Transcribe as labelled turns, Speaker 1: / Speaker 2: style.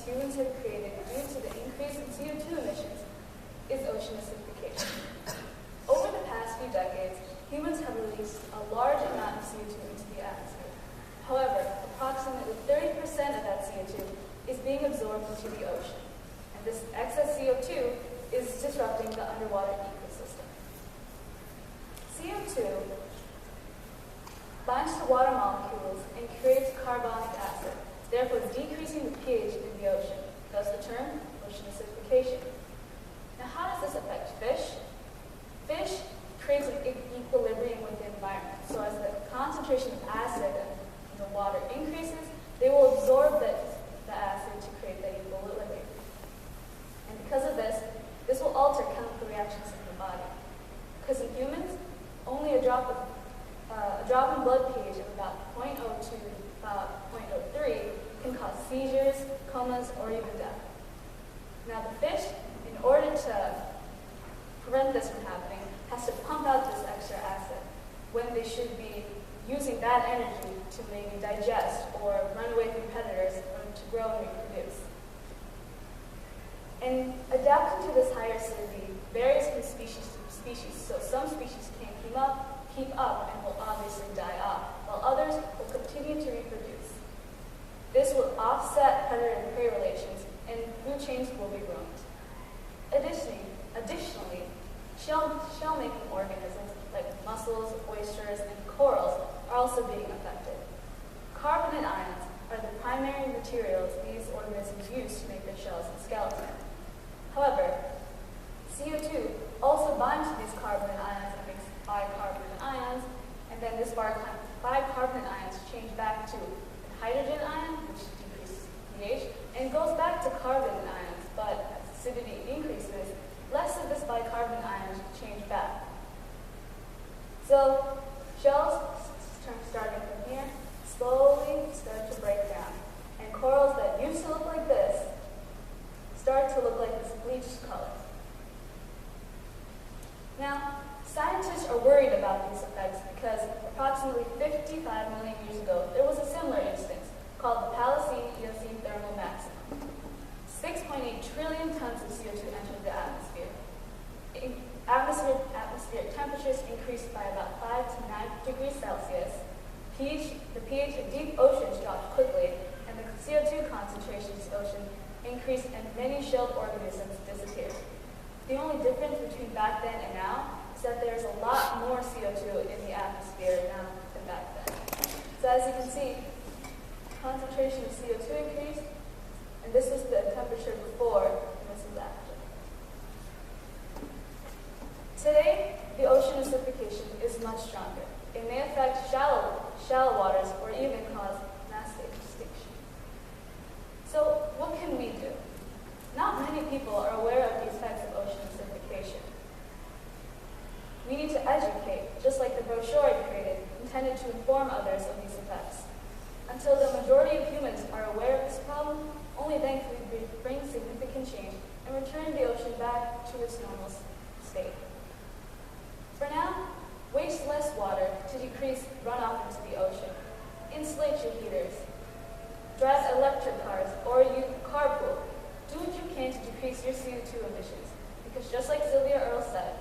Speaker 1: humans have created due to the increase in CO2 emissions is ocean acidification. Over the past few decades, humans have released a large amount of CO2 into the atmosphere. However, approximately 30% of that CO2 is being absorbed into the ocean. And this excess CO2 is disrupting the underwater ecosystem. CO2 binds to water molecules and creates carbonic acid, therefore decreasing the pH in the ocean, thus the term ocean acidification. Now, how does this affect fish? Fish creates an equilibrium with the environment. So as the concentration of acid in the water increases, they will absorb the acid to create that equilibrium. And because of this, this will alter chemical reactions in the body. Because in humans, only a drop in blood pH of about 0.02 to about 0.03 can cause seizures, comas, or even death. Now the fish, in order to prevent this from happening, has to pump out this extra acid when they should be using that energy to maybe digest or run away from predators or to grow and reproduce. And adapting to this higher acidity varies from species to species. So some species can't keep up and will obviously die off, while others will continue to reproduce. This will offset predator and prey relations, and food chains will be ruined. Additionally, shell-making organisms like mussels, oysters, and corals are also being affected. Carbonate ions are the primary materials these organisms use to make their shells and skeleton. However, CO2 also binds to these carbonate ions and makes bicarbonate ions, and then this bicarbonate ions change back to a hydrogen ion, which decreases pH, and goes back to carbonate ions, but as acidity increases, less of this bicarbonate ions change back. So shells, starting from here, slowly start to break down, and corals that used to look like this start to look like this bleached color. Now, scientists are worried about these effects because approximately 55 million years ago, there was a similar instance called the Pliocene-Eocene thermal maximum. 6.8 trillion tons of CO2 entered the atmosphere. Atmospheric temperatures increased by about 5 to 9 degrees Celsius. The pH of deep oceans dropped quickly, and the CO2 concentrations in the ocean increased, and many shelled organisms disappeared. The only difference between back then and now is that there's a lot more CO2 in the atmosphere now than back then. So as you can see, concentration of CO2 increased, and this is the temperature before, and this is after. Today, the ocean acidification is much stronger. It may affect shallow waters or even cause mass extinction. So what can we do? Not many people are aware of the effects of ocean acidification. We need to educate, just like the brochure I created, intended to inform others of these effects. Until the majority of humans are aware of this problem, only then can we bring significant change and return the ocean back to its normal state. For now, waste less water to decrease runoff into the ocean. Insulate your heaters. Drive electric cars or use carpool. Do what you can to decrease your CO2 emissions, because just like Sylvia Earle said,